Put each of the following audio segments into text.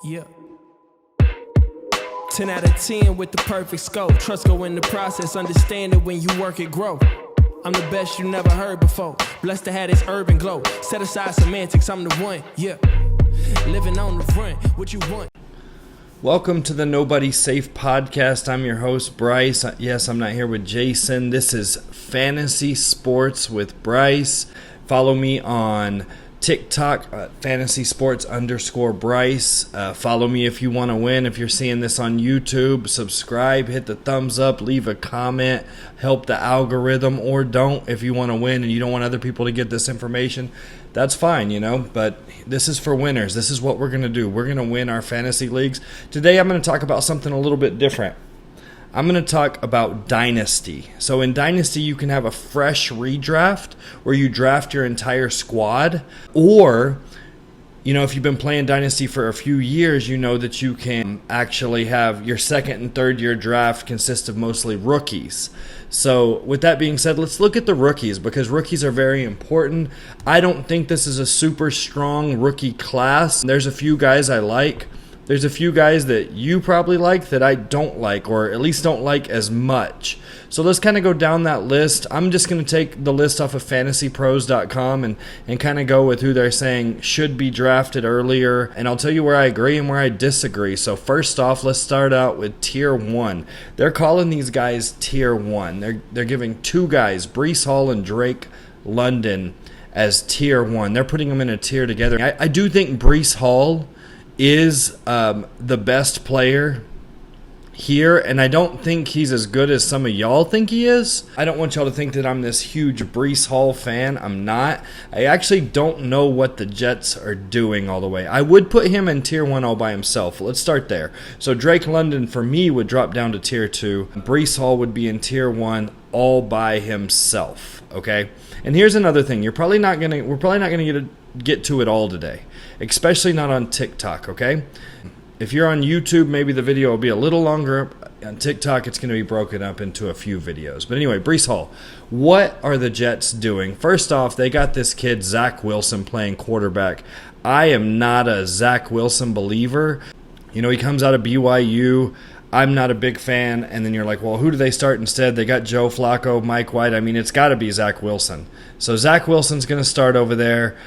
Yeah. 10 out of 10 with the perfect scope. Trust go in the process, understand it when you work it, grow. I'm the best you never heard before. Blessed to have this urban glow. Set aside semantics, I'm the one, yeah. Living on the front, what you want. Welcome to the Nobody Safe podcast. I'm your host, Bryce. Yes, I'm not here with Jason. This is Fantasy Sports with Bryce. Follow me on TikTok, Fantasy Sports _Bryce. Follow me if you want to win. If you're seeing this on YouTube, subscribe, hit the thumbs up, leave a comment, help the algorithm, or don't if you want to win and you don't want other people to get this information. That's fine, but this is for winners. This is what we're going to do. We're going to win our fantasy leagues. Today I'm going to talk about something a little bit different. I'm going to talk about Dynasty. So in Dynasty, you can have a fresh redraft where you draft your entire squad. Or, if you've been playing Dynasty for a few years, you know that you can actually have your second and third year draft consist of mostly rookies. So with that being said, let's look at the rookies because rookies are very important. I don't think this is a super strong rookie class. There's a few guys I like. There's a few guys that you probably like that I don't like, or at least don't like as much. So let's kind of go down that list. I'm just going to take the list off of fantasypros.com and kind of go with who they're saying should be drafted earlier. And I'll tell you where I agree and where I disagree. So first off, let's start out with Tier 1. They're calling these guys Tier 1. They're giving two guys, Breece Hall and Drake London, as Tier 1. They're putting them in a tier together. I do think Breece Hall is the best player here, and I don't think he's as good as some of y'all think he is. I don't want y'all to think that I'm this huge Breece Hall fan. I'm not. I actually don't know what the Jets are doing all the way. I would put him in Tier 1 all by himself. Let's start there. So Drake London, for me, would drop down to Tier 2. Breece Hall would be in Tier 1 all by himself, okay? And here's another thing. We're probably not gonna get to it all today, especially not on TikTok, okay? If you're on YouTube, maybe the video will be a little longer. On TikTok, it's going to be broken up into a few videos. But anyway, Breece Hall. What are the Jets doing? First off, they got this kid, Zach Wilson, playing quarterback. I am not a Zach Wilson believer. He comes out of BYU. I'm not a big fan. And then you're like, well, who do they start instead? They got Joe Flacco, Mike White. It's got to be Zach Wilson. So Zach Wilson's going to start over there.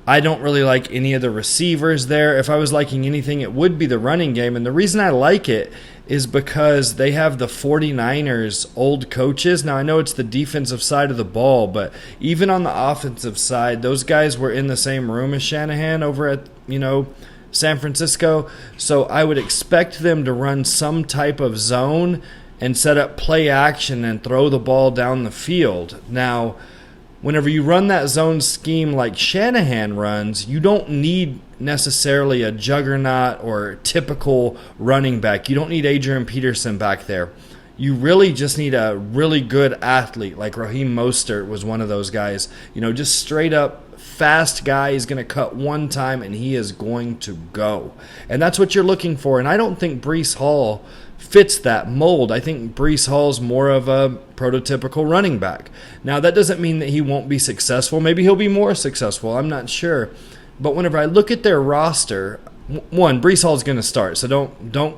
I don't really like any of the receivers there. If I was liking anything, it would be the running game. And the reason I like it is because they have the 49ers old coaches. Now, I know it's the defensive side of the ball, but even on the offensive side, those guys were in the same room as Shanahan over at, San Francisco. So I would expect them to run some type of zone and set up play action and throw the ball down the field. Now, whenever you run that zone scheme like Shanahan runs, you don't need necessarily a juggernaut or typical running back. You don't need Adrian Peterson back there. You really just need a really good athlete, like Raheem Mostert was one of those guys. Just straight up fast guy. He's going to cut one time and he is going to go. And that's what you're looking for. And I don't think Breece Hall fits that mold. I think Breece Hall's more of a prototypical running back. Now, that doesn't mean that he won't be successful. Maybe he'll be more successful. I'm not sure. But whenever I look at their roster, one, Breece Hall's going to start. So don't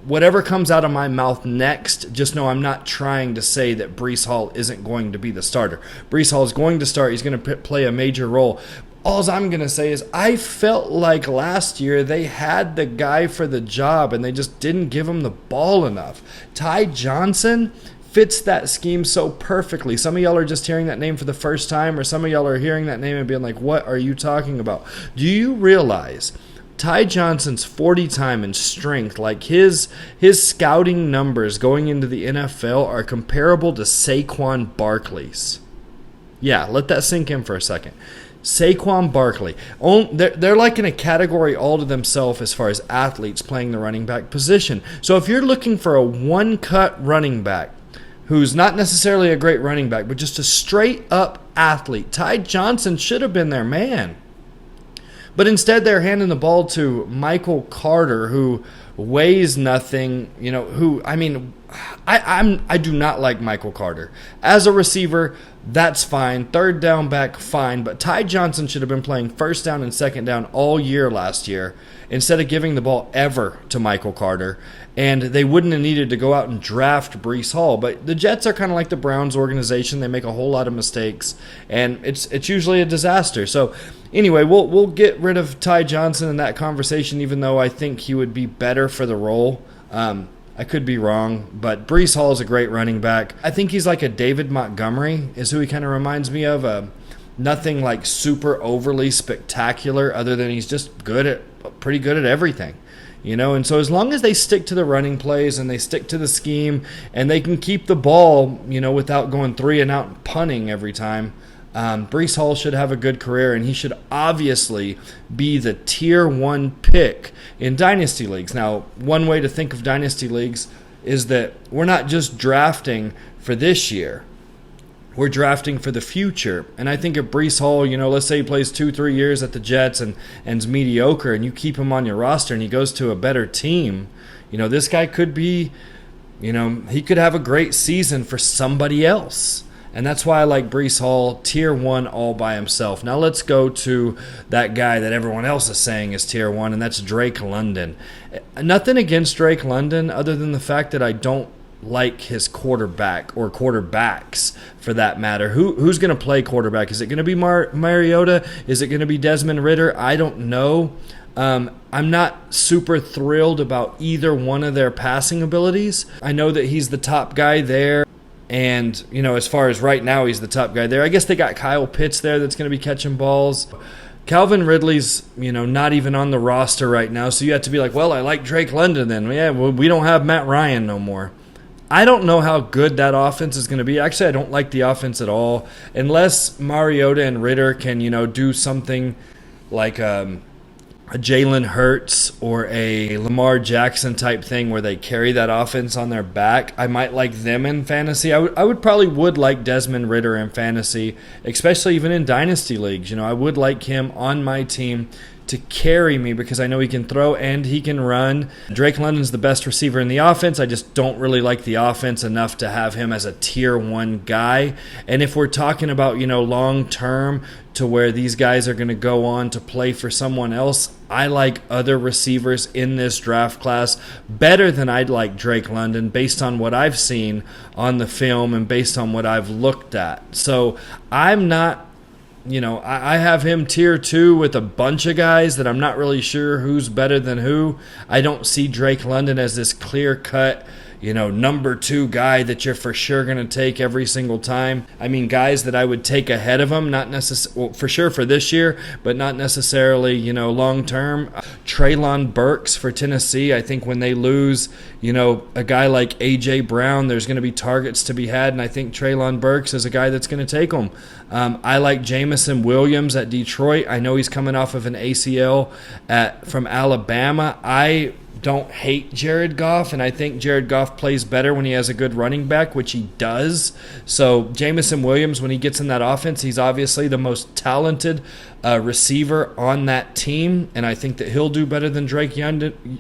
whatever comes out of my mouth next, just know I'm not trying to say that Breece Hall isn't going to be the starter. Breece Hall is going to start. He's going to play a major role. All I'm going to say is I felt like last year they had the guy for the job and they just didn't give him the ball enough. Ty Johnson fits that scheme so perfectly. Some of y'all are just hearing that name for the first time, or some of y'all are hearing that name and being like, what are you talking about? Do you realize Ty Johnson's 40 time and strength, like his scouting numbers going into the NFL are comparable to Saquon Barkley's? Yeah, let that sink in for a second. Saquon Barkley. They're like in a category all to themselves as far as athletes playing the running back position. So if you're looking for a one-cut running back who's not necessarily a great running back, but just a straight-up athlete, Ty Johnson should have been their man. But instead, they're handing the ball to Michael Carter, who weighs nothing. I do not like Michael Carter. As a receiver, that's fine. Third down back, fine. But Ty Johnson should have been playing first down and second down all year last year instead of giving the ball ever to Michael Carter. And they wouldn't have needed to go out and draft Breece Hall. But the Jets are kind of like the Browns organization. They make a whole lot of mistakes, and it's usually a disaster. So anyway, we'll get rid of Ty Johnson in that conversation, even though I think he would be better for the role. I could be wrong, but Breece Hall is a great running back. I think he's like a David Montgomery is who he kind of reminds me of. Nothing like super overly spectacular other than he's just pretty good at everything. And so as long as they stick to the running plays and they stick to the scheme and they can keep the ball, without going 3 and out and punting every time, Breece Hall should have a good career, and he should obviously be the tier 1 pick in Dynasty Leagues. Now, one way to think of Dynasty Leagues is that we're not just drafting for this year. We're drafting for the future. And I think if Breece Hall, let's say he plays 2-3 years at the Jets and is mediocre, and you keep him on your roster and he goes to a better team, this guy could be, he could have a great season for somebody else. And that's why I like Breece Hall, tier 1 all by himself. Now let's go to that guy that everyone else is saying is tier 1, and that's Drake London. Nothing against Drake London other than the fact that I don't like his quarterback, or quarterbacks for that matter. Who's going to play quarterback? Is it going to be Mariota? Is it going to be Desmond Ritter? I don't know. I'm not super thrilled about either one of their passing abilities. I know that he's the top guy there. And, as far as right now, he's the top guy there. I guess they got Kyle Pitts there that's going to be catching balls. Calvin Ridley's, not even on the roster right now. So you have to be like, well, I like Drake London then. Yeah, well, we don't have Matt Ryan no more. I don't know how good that offense is going to be. Actually, I don't like the offense at all. Unless Mariota and Ritter can, do something like a Jalen Hurts or a Lamar Jackson type thing where they carry that offense on their back, I might like them in fantasy. I would probably like Desmond Ritter in fantasy, especially even in Dynasty Leagues. I would like him on my team to carry me because I know he can throw and he can run. Drake London's the best receiver in the offense. I just don't really like the offense enough to have him as a tier 1 guy. And if we're talking about, long term to where these guys are going to go on to play for someone else, I like other receivers in this draft class better than I'd like Drake London based on what I've seen on the film and based on what I've looked at. So I'm not, I have him tier 2 with a bunch of guys that I'm not really sure who's better than who. I don't see Drake London as this clear-cut, number 2 guy that you're for sure going to take every single time. I mean, guys that I would take ahead of him, not necessarily, for sure for this year, but not necessarily, long term. Treylon Burks for Tennessee. I think when they lose, a guy like A.J. Brown, there's going to be targets to be had, and I think Treylon Burks is a guy that's going to take them. I like Jamison Williams at Detroit. I know he's coming off of an ACL from Alabama. I don't hate Jared Goff, and I think Jared Goff plays better when he has a good running back, which he does. So Jamison Williams, when he gets in that offense, he's obviously the most talented receiver on that team, and I think that he'll do better than Drake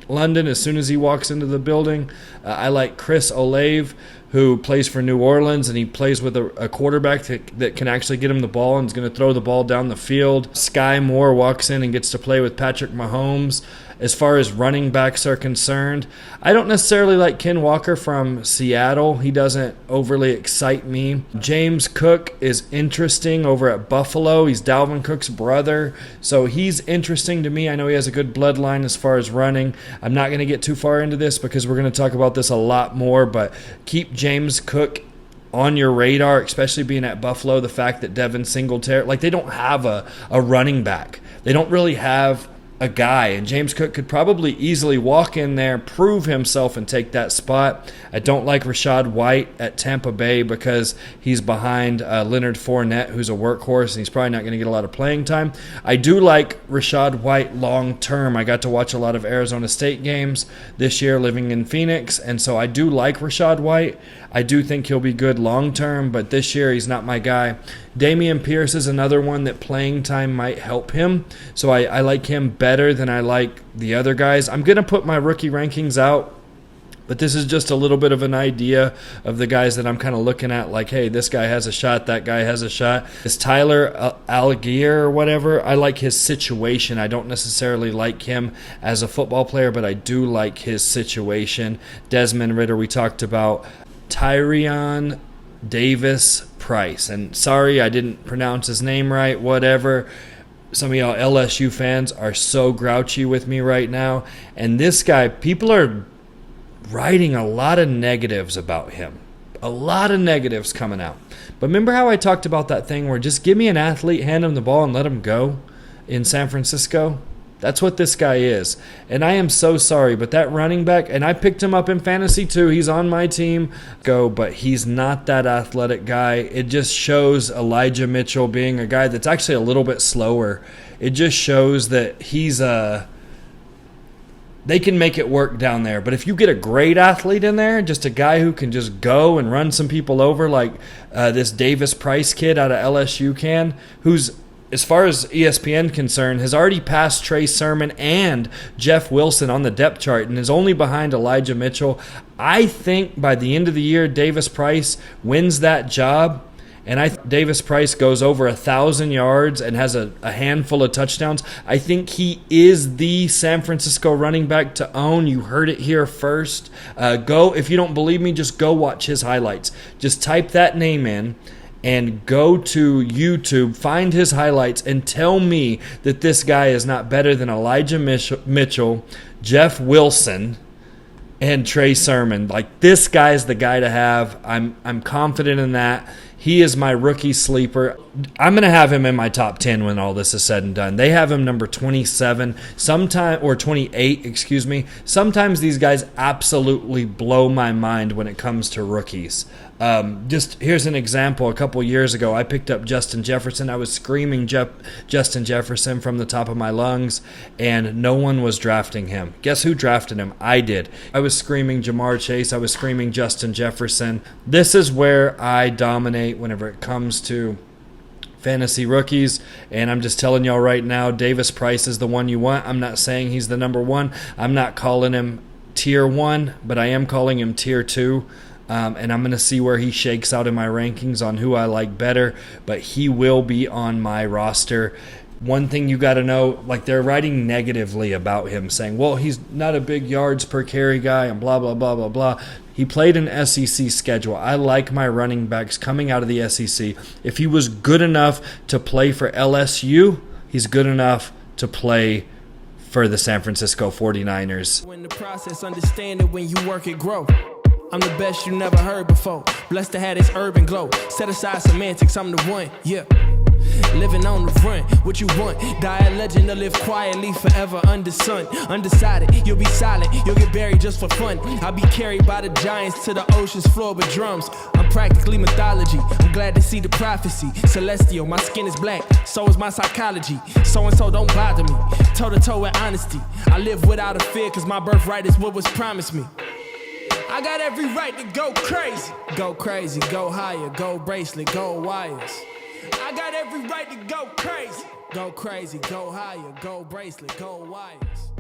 London as soon as he walks into the building. I like Chris Olave, who plays for New Orleans, and he plays with a quarterback that can actually get him the ball and is going to throw the ball down the field. Sky Moore walks in and gets to play with Patrick Mahomes. As far as running backs are concerned, I don't necessarily like Ken Walker from Seattle. He doesn't overly excite me. James Cook is interesting over at Buffalo. He's Dalvin Cook's brother, so he's interesting to me. I know he has a good bloodline as far as running. I'm not going to get too far into this because we're going to talk about this a lot more, but keep James Cook on your radar, especially being at Buffalo. The fact that Devin Singletary, they don't have a running back. They don't really have a guy, and James Cook could probably easily walk in there, prove himself, and take that spot. I don't like Rachaad White at Tampa Bay because he's behind Leonard Fournette, who's a workhorse, and he's probably not going to get a lot of playing time. I do like Rachaad White long term. I got to watch a lot of Arizona State games this year living in Phoenix, and so I do like Rachaad White. I do think he'll be good long term, but this year he's not my guy. Damien Pierce is another one that playing time might help him, so I like him better than I like the other guys. I'm going to put my rookie rankings out But this is just a little bit of an idea of the guys that I'm kind of looking at like, hey, this guy has a shot, that guy has a shot. Is Tyler Algier or whatever, I like his situation. I don't necessarily like him as a football player, but I do like his situation. Desmond Ritter, we talked about. Tyrion Davis Price. And sorry, I didn't pronounce his name right, whatever. Some of y'all LSU fans are so grouchy with me right now. And this guy, people are writing a lot of negatives about him. A lot of negatives coming out. But remember how I talked about that thing where just give me an athlete, hand him the ball, and let him go in San Francisco? That's what this guy is. And I am so sorry, but that running back, and I picked him up in fantasy too. He's on my team. But he's not that athletic guy. It just shows Elijah Mitchell being a guy that's actually a little bit slower. It just shows that he's they can make it work down there. But if you get a great athlete in there, just a guy who can just go and run some people over like this Davis Price kid out of LSU can, who's, as far as ESPN concerned, has already passed Trey Sermon and Jeff Wilson on the depth chart and is only behind Elijah Mitchell. I think by the end of the year, Davis Price wins that job. And I think Davis Price goes over 1,000 yards and has a handful of touchdowns. I think he is the San Francisco running back to own. You heard it here first. If you don't believe me, just go watch his highlights. Just type that name in and go to YouTube, find his highlights, and tell me that this guy is not better than Elijah Mitchell, Jeff Wilson, and Trey Sermon. Like, this guy's the guy to have. I'm confident in that. He is my rookie sleeper. I'm going to have him in my top 10 when all this is said and done. They have him number 27, or 28, excuse me. Sometimes these guys absolutely blow my mind when it comes to rookies. Just here's an example. A couple years ago, I picked up Justin Jefferson. I was screaming Justin Jefferson from the top of my lungs, and no one was drafting him. Guess who drafted him? I did. I was screaming Jamar Chase. I was screaming Justin Jefferson. This is where I dominate whenever it comes to fantasy rookies, and I'm just telling y'all right now, Davis Price is the one you want. I'm not saying he's the number one. I'm not calling him tier 1, but I am calling him tier 2. And I'm going to see where he shakes out in my rankings on who I like better, but he will be on my roster. One thing you got to know, like, they're writing negatively about him, saying, well, he's not a big yards per carry guy and blah, blah, blah, blah, blah. He played an SEC schedule. I like my running backs coming out of the SEC. If he was good enough to play for LSU, he's good enough to play for the San Francisco 49ers. In the process, understand it when you work it, grow. I'm the best you never heard before. Blessed to have this urban glow. Set aside semantics, I'm the one, yeah. Living on the run, what you want? Die a legend or live quietly forever under sun. Undecided, you'll be silent, you'll get buried just for fun. I'll be carried by the giants to the ocean's floor with drums. I'm practically mythology, I'm glad to see the prophecy. Celestial, my skin is black, so is my psychology. So-and-so don't bother me, toe-to-toe with honesty. I live without a fear, cause my birthright is what was promised me. I got every right to go crazy. Go crazy, go higher, go bracelet, go wires. I got every right to go crazy. Go crazy, go higher, go bracelet, go wires.